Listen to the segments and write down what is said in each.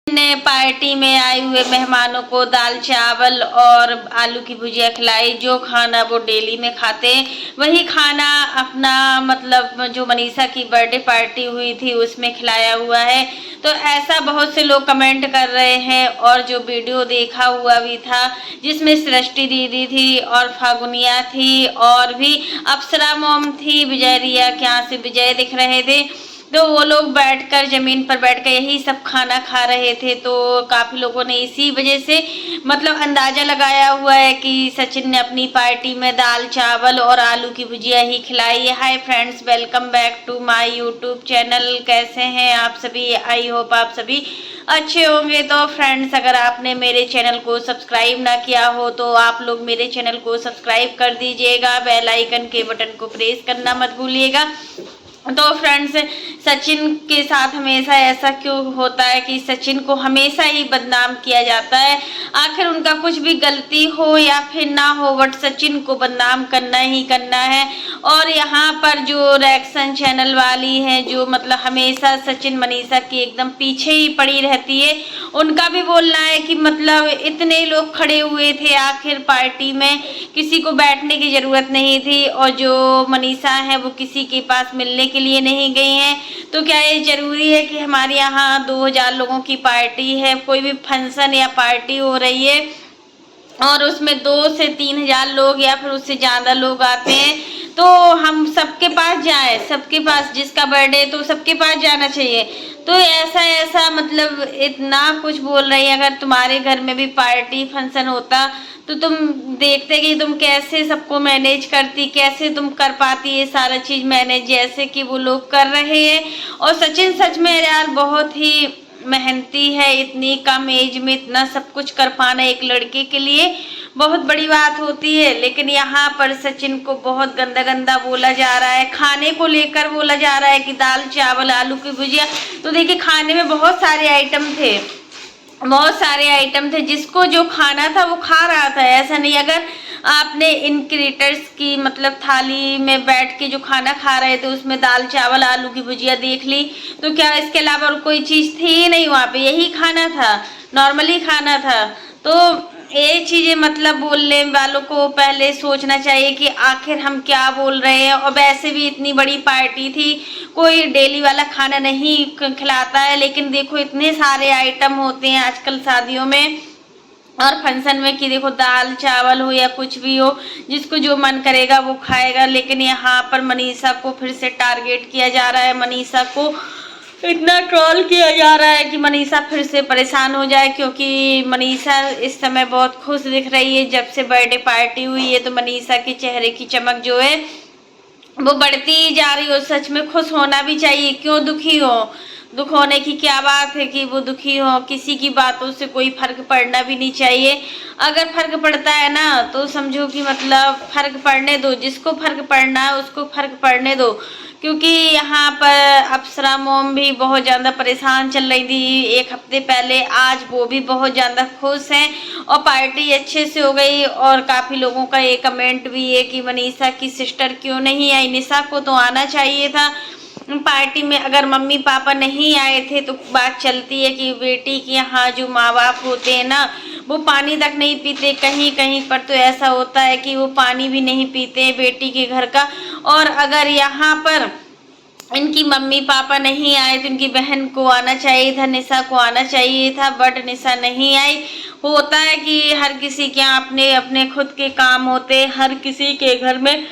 ने पार्टी में आए हुए मेहमानों को दाल चावल और आलू की भुजिया खिलाई। जो खाना वो डेली में खाते वही खाना अपना मतलब जो मनीषा की बर्थडे पार्टी हुई थी उसमें खिलाया हुआ है। तो ऐसा बहुत से लोग कमेंट कर रहे हैं। और जो वीडियो देखा हुआ भी था जिसमें सृष्टि दीदी थी और फागुनिया थी और भी अप्सरा मोम थी, विजय रिया के यहाँ से विजय दिख रहे थे, तो वो लोग बैठकर जमीन पर बैठकर यही सब खाना खा रहे थे। तो काफी लोगों ने इसी वजह से मतलब अंदाजा लगाया हुआ है कि सचिन ने अपनी पार्टी में दाल चावल और आलू की भुजिया ही खिलाई है। Hi friends, welcome back to my YouTube channel. कैसे हैं आप सभी? आई होप आप सभी अच्छे होंगे। तो फ्रेंड्स, अगर आपने मेरे चैनल को सब्सक्राइब ना किया हो तो आप लोग मेरे चैनल को सब्सक्राइब कर दीजिएगा, बेल आइकन के बटन को प्रेस करना मत भूलिएगा। तो फ्रेंड्स, सचिन के साथ हमेशा ऐसा क्यों होता है कि सचिन को हमेशा ही बदनाम किया जाता है? आखिर उनका कुछ भी गलती हो या फिर ना हो, बट सचिन को बदनाम करना ही करना है। और यहाँ पर जो रिएक्शन चैनल वाली है जो मतलब हमेशा सचिन मनीषा के एकदम पीछे ही पड़ी रहती है, उनका भी बोलना है कि मतलब इतने लोग खड़े हुए थे आखिर पार्टी में, किसी को बैठने की जरूरत नहीं थी। और जो मनीषा है वो किसी के पास मिलने के लिए नहीं गई हैं। तो क्या ये जरूरी है कि हमारे यहाँ 2000 लोगों की पार्टी है, कोई भी फंक्शन या पार्टी हो रही है और उसमें 2 से 3000 लोग या फिर उससे ज्यादा लोग आते हैं, तो हम सबके पास जाएं? सबके पास जिसका बर्थडे तो सबके पास जाना चाहिए। तो ऐसा मतलब इतना कुछ बोल रही है। अगर तुम्हारे घर में भी पार्टी फंक्शन होता तो तुम देखते कि तुम कैसे सबको मैनेज करती, कैसे तुम कर पाती ये सारा चीज मैनेज जैसे कि वो लोग कर रहे हैं। और सचिन सच में यार बहुत ही मेहनती है। इतनी कम एज में इतना सब कुछ कर पाना एक लड़के के लिए बहुत बड़ी बात होती है। लेकिन यहाँ पर सचिन को बहुत गंदा गंदा बोला जा रहा है, खाने को लेकर बोला जा रहा है कि दाल चावल आलू की भुजिया। तो देखिए, खाने में बहुत सारे आइटम थे, बहुत सारे आइटम थे, जिसको जो खाना था वो खा रहा था। ऐसा नहीं, अगर आपने इन क्रिएटर्स की मतलब थाली में बैठ के जो खाना खा रहे थे उसमें दाल चावल आलू की भुजिया देख ली, तो क्या इसके अलावा और कोई चीज थी ही नहीं? वहाँ पे यही खाना था, नॉर्मली खाना था। तो ये चीजें मतलब बोलने वालों को पहले सोचना चाहिए कि आखिर हम क्या बोल रहे हैं। और वैसे भी इतनी बड़ी पार्टी थी, कोई डेली वाला खाना नहीं खिलाता है। लेकिन देखो इतने सारे आइटम होते हैं आजकल शादियों में और फंक्शन में कि देखो दाल चावल हो या कुछ भी हो, जिसको जो मन करेगा वो खाएगा। लेकिन यहाँ पर मनीषा को फिर से टारगेट किया जा रहा है, मनीषा को इतना ट्रोल किया जा रहा है कि मनीषा फिर से परेशान हो जाए। क्योंकि मनीषा इस समय बहुत खुश दिख रही है। जब से बर्थडे पार्टी हुई है तो मनीषा के चेहरे की चमक जो है वो बढ़ती जा रही हो। सच में खुश होना भी चाहिए, क्यों दुखी हो? दुख होने की क्या बात है कि वो दुखी हो? किसी की बातों से कोई फर्क पड़ना भी नहीं चाहिए। अगर फर्क पड़ता है ना तो समझो कि मतलब फर्क पड़ने दो, जिसको फर्क पड़ना है उसको फर्क पड़ने दो। क्योंकि यहाँ पर अप्सरा मोम भी बहुत ज़्यादा परेशान चल रही थी एक हफ्ते पहले, आज वो भी बहुत ज़्यादा खुश हैं और पार्टी अच्छे से हो गई। और काफ़ी लोगों का ये कमेंट भी है कि मनीषा की सिस्टर क्यों नहीं आई, निशा को तो आना चाहिए था पार्टी में। अगर मम्मी पापा नहीं आए थे तो बात चलती है कि बेटी के यहाँ जो माँ बाप होते हैं ना वो पानी तक नहीं पीते। कहीं कहीं पर तो ऐसा होता है कि वो पानी भी नहीं पीते बेटी के घर का। और अगर यहाँ पर इनकी मम्मी पापा नहीं आए तो इनकी बहन को आना चाहिए था, निशा को आना चाहिए था, बट निशा नहीं आई। होता है कि हर किसी के यहाँ अपने अपने खुद के काम होते हैं, हर किसी के घर में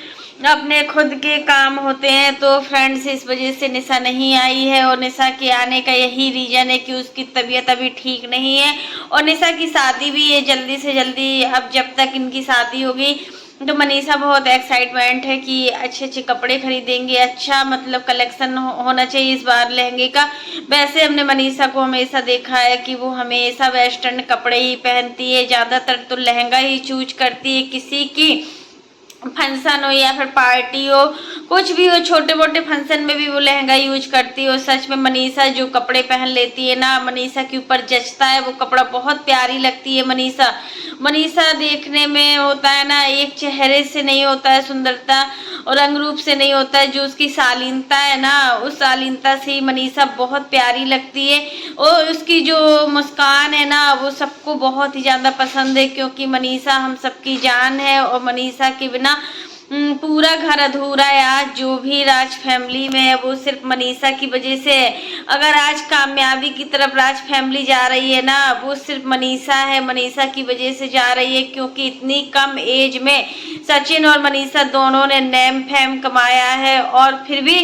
अपने खुद के काम होते हैं। तो फ्रेंड्स, इस वजह से निशा नहीं आई है। और निशा के आने का यही रीजन है कि उसकी तबीयत अभी ठीक नहीं है और निशा की शादी भी है जल्दी से जल्दी। अब जब तक इनकी शादी होगी तो मनीषा बहुत एक्साइटमेंट है कि अच्छे अच्छे कपड़े खरीदेंगे, अच्छा मतलब कलेक्शन होना चाहिए इस बार लहंगे का। वैसे हमने मनीषा को हमेशा देखा है कि वो हमेशा वेस्टर्न कपड़े ही पहनती है, ज़्यादातर तो लहंगा ही चूज करती है। किसी की फंक्शन हो या फिर पार्टी हो कुछ भी हो, छोटे मोटे फंक्शन में भी वो लहंगा यूज करती है। और सच में मनीषा जो कपड़े पहन लेती है ना, मनीषा के ऊपर जचता है वो कपड़ा, बहुत प्यारी लगती है मनीषा। मनीषा देखने में होता है ना, एक चेहरे से नहीं होता है सुंदरता और रंग रूप से नहीं होता है, जो उसकी शालीनता है ना, उस शालीनता से ही मनीषा बहुत प्यारी लगती है। और उसकी जो मुस्कान है ना, वो सबको बहुत ही ज़्यादा पसंद है, क्योंकि मनीषा हम सबकी जान है। और मनीषा के बिना पूरा घर अधूरा है। आज जो भी राज फैमिली में है वो सिर्फ मनीषा की वजह से है। अगर आज कामयाबी की तरफ राज फैमिली जा रही है ना, वो सिर्फ मनीषा है, मनीषा की वजह से जा रही है। क्योंकि इतनी कम एज में सचिन और मनीषा दोनों ने नेम फेम कमाया है। और फिर भी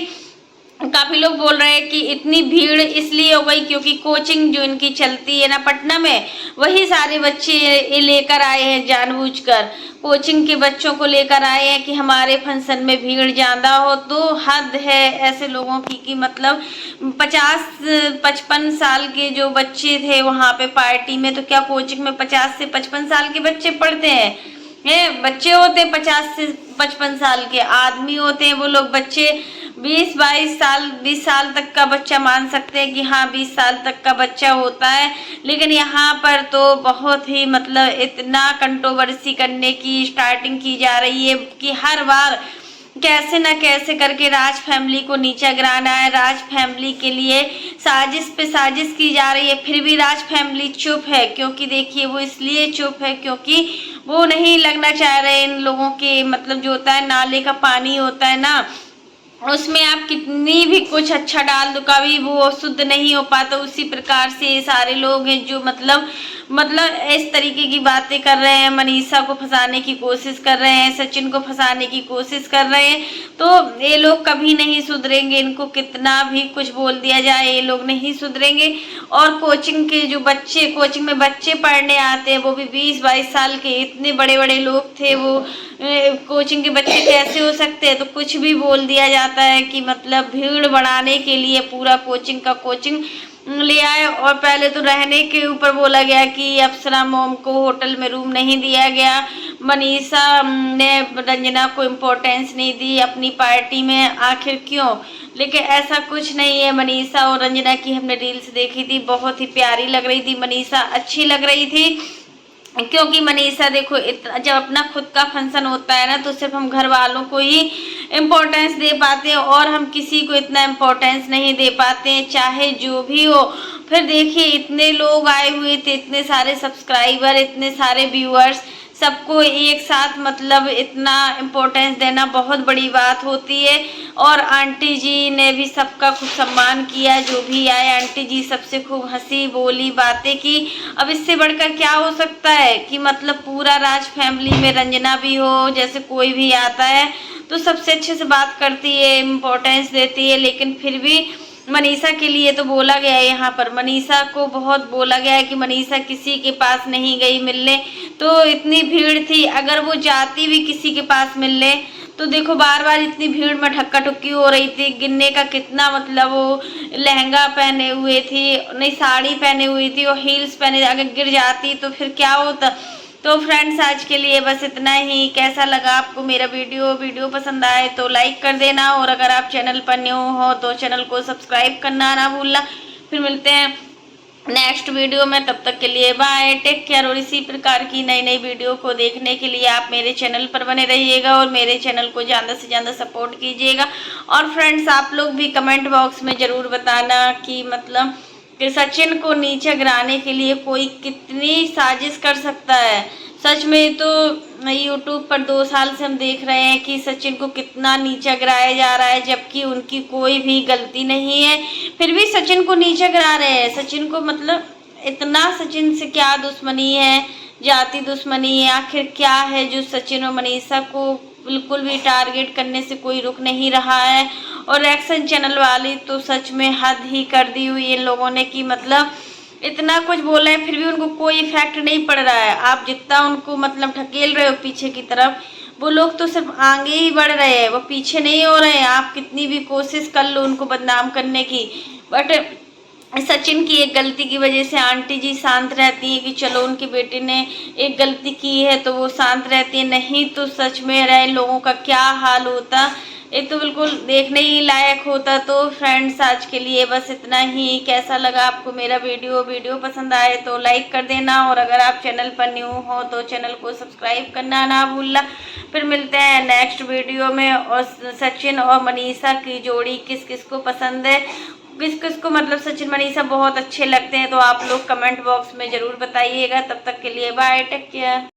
काफी लोग बोल रहे हैं कि इतनी भीड़ इसलिए हो गई क्योंकि कोचिंग जो इनकी चलती है ना पटना में, वही सारे बच्चे लेकर आए हैं, जानबूझकर कोचिंग के बच्चों को लेकर आए हैं कि हमारे फंक्शन में भीड़ ज्यादा हो। तो हद है ऐसे लोगों की कि मतलब 50-55 साल के जो बच्चे थे वहां पे पार्टी में, तो क्या कोचिंग में 50 से 55 साल के बच्चे पढ़ते हैं? बच्चे होते 50 से 55 साल के, आदमी होते हैं वो लोग बच्चे। 20-22 साल, 20 साल तक का बच्चा मान सकते हैं कि हाँ 20 साल तक का बच्चा होता है। लेकिन यहाँ पर तो बहुत ही मतलब इतना कंट्रोवर्सी करने की स्टार्टिंग की जा रही है कि हर बार कैसे ना कैसे करके राज फैमिली को नीचा गिराना है। राज फैमिली के लिए साजिश पे साजिश की जा रही है, फिर भी राज फैमिली चुप है। क्योंकि देखिए वो इसलिए चुप है क्योंकि वो नहीं लगना चाह रहे इन लोगों के, मतलब जो होता है नाले का पानी होता है ना, उसमें आप कितनी भी कुछ अच्छा डाल दो कभी वो शुद्ध नहीं हो पाता। उसी प्रकार से ये सारे लोग हैं जो मतलब इस तरीके की बातें कर रहे हैं, मनीषा को फंसाने की कोशिश कर रहे हैं, सचिन को फंसाने की कोशिश कर रहे हैं। तो ये लोग कभी नहीं सुधरेंगे, इनको कितना भी कुछ बोल दिया जाए ये लोग नहीं सुधरेंगे। और कोचिंग के जो बच्चे, कोचिंग में बच्चे पढ़ने आते हैं वो भी 20-22 साल के, इतने बड़े बड़े लोग थे वो, कोचिंग के बच्चे कैसे हो सकते हैं? तो कुछ भी बोल दिया जाता है कि मतलब भीड़ बढ़ाने के लिए पूरा कोचिंग का कोचिंग ले आए। और पहले तो रहने के ऊपर बोला गया कि अप्सरा मोम को होटल में रूम नहीं दिया गया, मनीषा ने रंजना को इम्पोर्टेंस नहीं दी अपनी पार्टी में, आखिर क्यों? लेकिन ऐसा कुछ नहीं है। मनीषा और रंजना की हमने रील्स देखी थी, बहुत ही प्यारी लग रही थी, मनीषा अच्छी लग रही थी। क्योंकि मनीषा देखो जब अपना खुद का फंक्शन होता है ना, तो सिर्फ हम घर वालों को ही इम्पोर्टेंस दे पाते हैं और हम किसी को इतना इम्पोर्टेंस नहीं दे पाते हैं, चाहे जो भी हो। फिर देखिए इतने लोग आए हुए थे, इतने सारे सब्सक्राइबर, इतने सारे व्यूअर्स, सबको एक साथ मतलब इतना इम्पोर्टेंस देना बहुत बड़ी बात होती है। और आंटी जी ने भी सबका खूब सम्मान किया, जो भी आए आंटी जी सबसे खूब हंसी बोली, बातें की। अब इससे बढ़कर क्या हो सकता है कि मतलब पूरा राज फैमिली में रंजना भी हो, जैसे कोई भी आता है तो सबसे अच्छे से बात करती है, इम्पोर्टेंस देती है। लेकिन फिर भी मनीषा के लिए तो बोला गया है, यहाँ पर मनीषा को बहुत बोला गया है कि मनीषा किसी के पास नहीं गई मिलने। तो इतनी भीड़ थी, अगर वो जाती भी किसी के पास मिलने तो देखो बार बार इतनी भीड़ में धक्का टुक्की हो रही थी। गिनने का कितना मतलब, वो लहंगा पहने हुए थी, नहीं साड़ी पहने हुई थी और हील्स पहने, अगर गिर जाती तो फिर क्या होता। तो फ्रेंड्स आज के लिए बस इतना ही। कैसा लगा आपको मेरा वीडियो पसंद आए तो लाइक कर देना, और अगर आप चैनल पर न्यू हो तो चैनल को सब्सक्राइब करना ना भूलना। फिर मिलते हैं नेक्स्ट वीडियो में, तब तक के लिए बाय, टेक केयर। और इसी प्रकार की नई नई वीडियो को देखने के लिए आप मेरे चैनल पर बने रहिएगा और मेरे चैनल को ज़्यादा से ज़्यादा सपोर्ट कीजिएगा। और फ्रेंड्स आप लोग भी कमेंट बॉक्स में ज़रूर बताना कि मतलब कि सचिन को नीचे गिराने के लिए कोई कितनी साजिश कर सकता है। सच में तो यूट्यूब पर 2 साल से हम देख रहे हैं कि सचिन को कितना नीचा गिराया जा रहा है, जबकि उनकी कोई भी गलती नहीं है, फिर भी सचिन को नीचा गिरा रहे हैं। सचिन को मतलब इतना, सचिन से क्या दुश्मनी है, जाति दुश्मनी है, आखिर क्या है जो सचिन और मनीषा को बिल्कुल भी टारगेट करने से कोई रुक नहीं रहा है। और एक्शन चैनल वाली तो सच में हद ही कर दी हुई इन लोगों ने कि मतलब इतना कुछ बोला है फिर भी उनको कोई इफेक्ट नहीं पड़ रहा है। आप जितना उनको मतलब ढकेल रहे हो पीछे की तरफ, वो लोग तो सिर्फ आगे ही बढ़ रहे हैं, वो पीछे नहीं हो रहे हैं। आप कितनी भी कोशिश कर लो उनको बदनाम करने की, बट सचिन की एक गलती की वजह से आंटी जी शांत रहती है कि चलो उनके बेटे ने एक गलती की है तो वो शांत रहती है, नहीं तो सच में रहे लोगों का क्या हाल होता। एक तो बिल्कुल देखने ही लायक होता। तो फ्रेंड्स आज के लिए बस इतना ही। कैसा लगा आपको मेरा वीडियो पसंद आए तो लाइक कर देना, और अगर आप चैनल पर न्यू हो तो चैनल को सब्सक्राइब करना ना भूलना। फिर मिलते हैं नेक्स्ट वीडियो में। और सचिन और मनीषा की जोड़ी किस किस को पसंद है, किस किस को मतलब सचिन मनीषा बहुत अच्छे लगते हैं, तो आप लोग कमेंट बॉक्स में ज़रूर बताइएगा। तब तक के लिए बाय, टेक केयर।